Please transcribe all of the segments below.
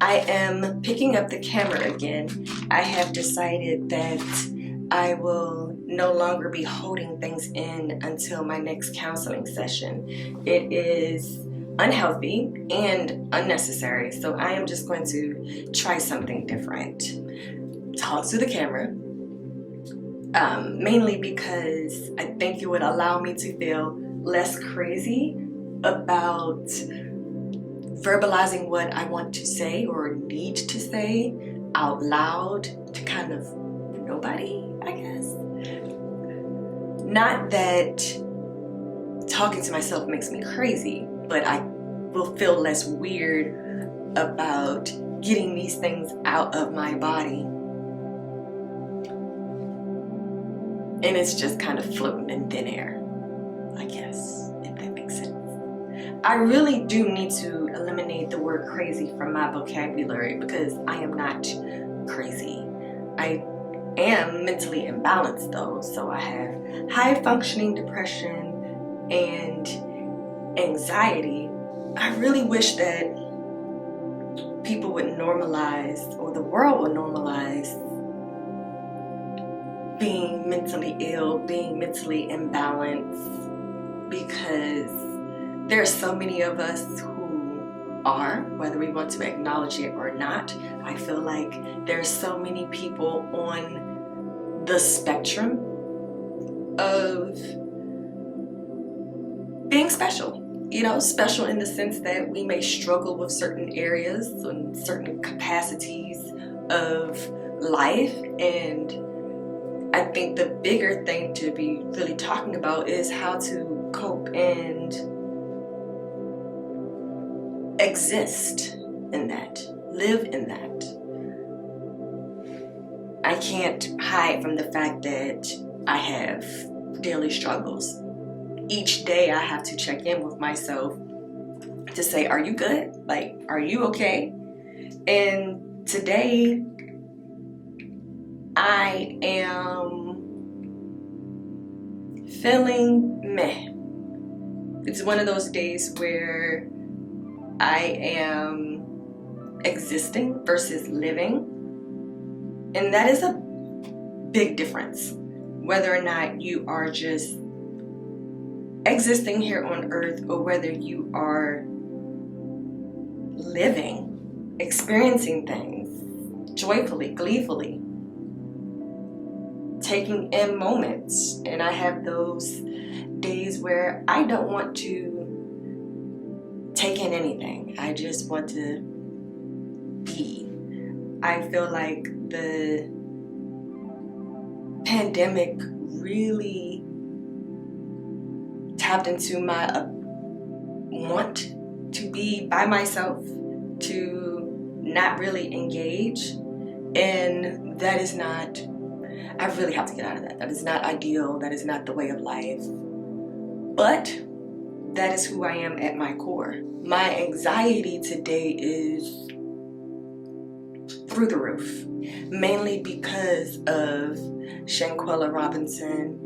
I am picking up the camera again. I have decided that I will no longer be holding things in until my next counseling session. It is unhealthy and unnecessary, so I am just going to try something different. Talk to the camera, mainly because I think it would allow me to feel less crazy about verbalizing what I want to say or need to say out loud to kind of nobody, I guess. Not that talking to myself makes me crazy, but I will feel less weird about getting these things out of my body. And it's just kind of floating in thin air, I guess, if that makes sense. I really do need to eliminate the word crazy from my vocabulary because I am not crazy. I am mentally imbalanced though, so I have high functioning depression and anxiety. I really wish that people would normalize, or the world would normalize, being mentally ill, being mentally imbalanced, because there are so many of us who are, whether we want to acknowledge it or not. I feel like there are so many people on the spectrum of being special. You know, special in the sense that we may struggle with certain areas and certain capacities of life. And I think the bigger thing to be really talking about is how to cope and exist in that, live in that. I can't hide from the fact that I have daily struggles. Each day I have to check in with myself to say, are you good? Like, are you okay? And today I am feeling meh. It's one of those days where I am existing versus living. And that is a big difference. Whether or not you are just existing here on earth or whether you are living, experiencing things joyfully, gleefully, taking in moments. And I have those days where I don't want to take in anything. I just want to be. I feel like the pandemic really tapped into my want to be by myself, to not really engage. And that is not, I really have to get out of that. That is not ideal. That is not the way of life. But that is who I am at my core. My anxiety today is through the roof, mainly because of Shanquella Robinson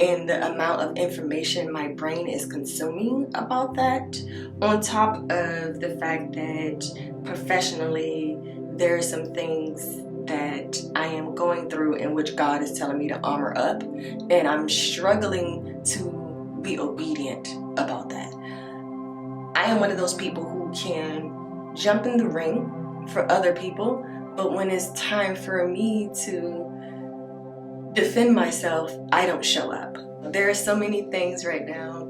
and the amount of information my brain is consuming about that, on top of the fact that professionally there are some things that I am going through in which God is telling me to armor up, and I'm struggling to be obedient about that. I am one of those people who can jump in the ring for other people, but when it's time for me to defend myself, I don't show up. There are so many things right now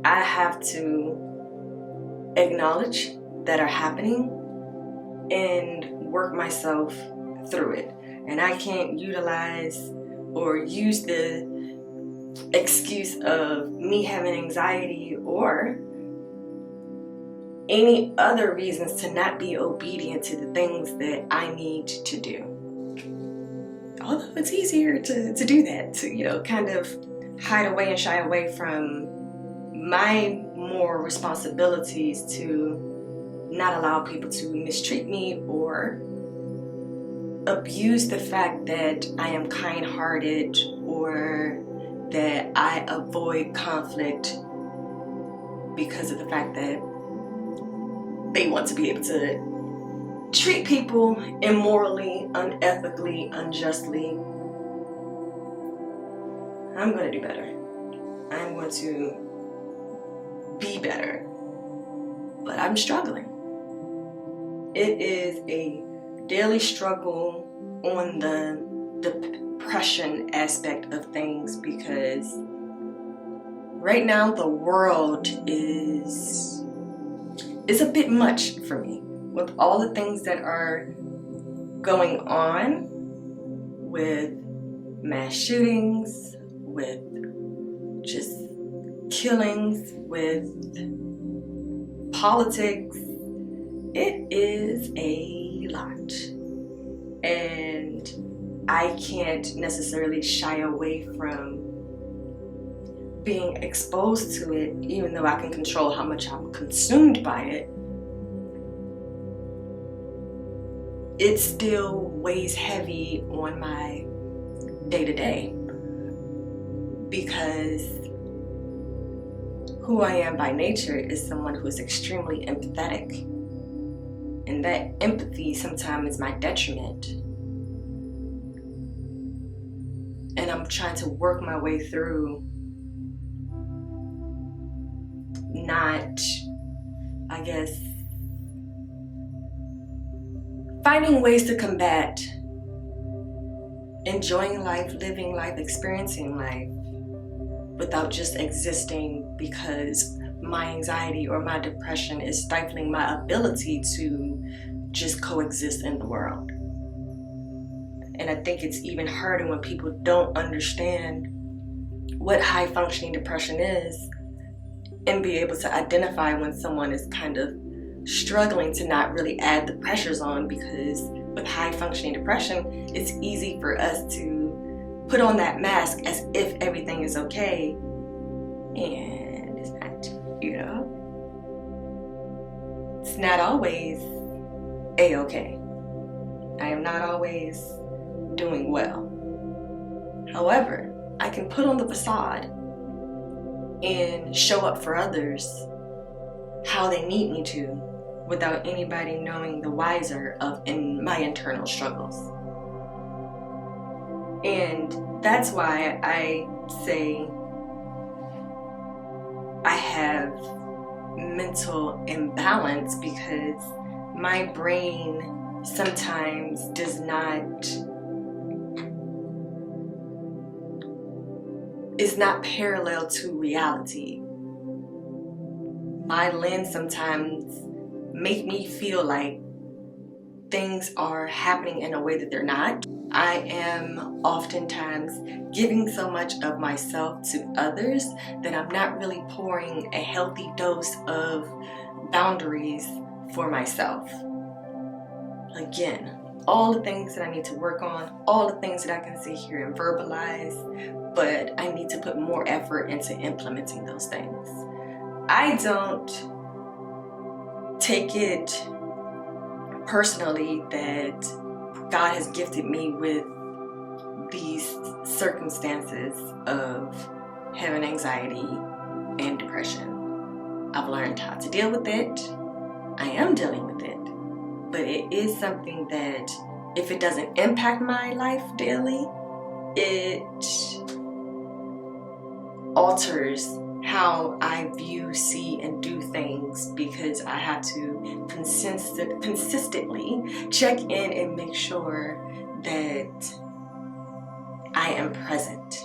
I have to acknowledge that are happening and work myself through it. And I can't utilize or use the excuse of me having anxiety or any other reasons to not be obedient to the things that I need to do. Although it's easier to do that, to, you know, kind of hide away and shy away from my more responsibilities to not allow people to mistreat me or abuse the fact that I am kind-hearted or that I avoid conflict because of the fact that they want to be able to treat people immorally, unethically, unjustly, I'm going to do better. I'm going to be better. But I'm struggling. It is a daily struggle on the depression aspect of things, because right now the world is a bit much for me with all the things that are going on, with mass shootings, with just killings, with politics. It is a lot, and I can't necessarily shy away from being exposed to it, even though I can control how much I'm consumed by it. It still weighs heavy on my day-to-day, because who I am by nature is someone who is extremely empathetic, and that empathy sometimes is my detriment. And I'm trying to work my way through not, I guess, finding ways to combat enjoying life, living life, experiencing life without just existing, because my anxiety or my depression is stifling my ability to just coexist in the world. And I think it's even harder when people don't understand what high functioning depression is, and be able to identify when someone is kind of struggling to not really add the pressures on, because with high functioning depression, it's easy for us to put on that mask as if everything is okay, and it's not, it's not always a-okay. I am not always doing well. However, I can put on the facade and show up for others how they need me to, without anybody knowing the wiser of my internal struggles. And that's why I say I have mental imbalance, because my brain sometimes is not parallel to reality. My lens sometimes make me feel like things are happening in a way that they're not. I am oftentimes giving so much of myself to others that I'm not really pouring a healthy dose of boundaries for myself. Again, all the things that I need to work on, all the things that I can sit here and verbalize, but I need to put more effort into implementing those things. I don't take it personally that God has gifted me with these circumstances of having anxiety and depression. I've learned how to deal with it. I am dealing with it. But it is something that, if it doesn't impact my life daily, it alters how I view, see, and do things, because I have to consistently check in and make sure that I am present.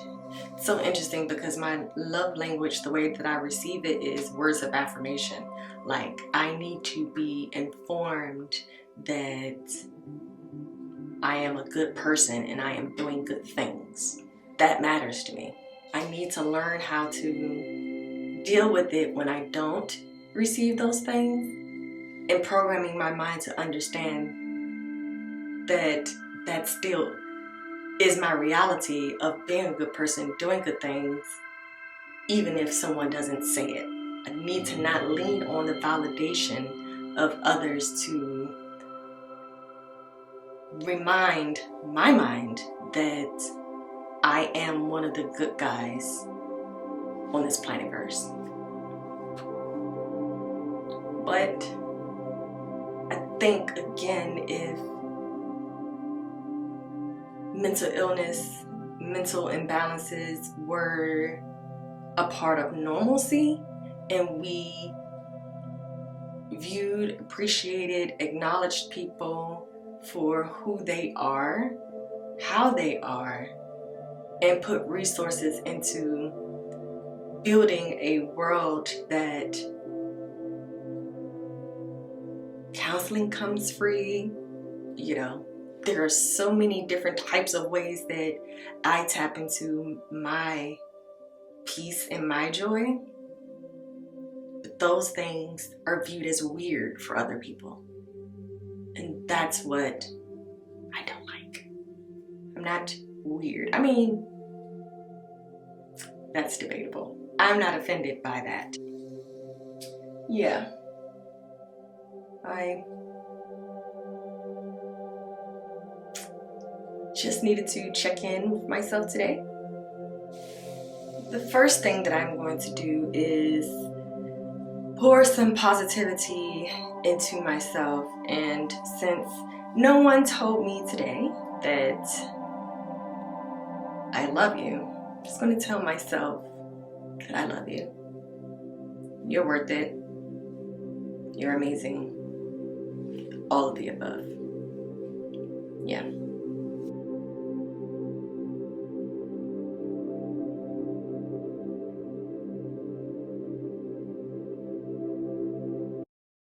It's so interesting, because my love language, the way that I receive it, is words of affirmation. Like, I need to be informed that I am a good person and I am doing good things. That matters to me. I need to learn how to deal with it when I don't receive those things, and programming my mind to understand that that still is my reality of being a good person, doing good things, even if someone doesn't say it. I need to not lean on the validation of others to remind my mind that I am one of the good guys on this planet Earth. But I think again, if mental illness, mental imbalances were a part of normalcy, and we viewed, appreciated, acknowledged people for who they are, how they are, and put resources into building a world that counseling comes free. You know, there are so many different types of ways that I tap into my peace and my joy, but those things are viewed as weird for other people. And that's what I don't like. I'm not weird. I mean, that's debatable. I'm not offended by that. Yeah. I just needed to check in with myself today. The first thing that I'm going to do is pour some positivity into myself. And since no one told me today that I love you, I'm just going to tell myself that I love you. You're worth it. You're amazing. All of the above.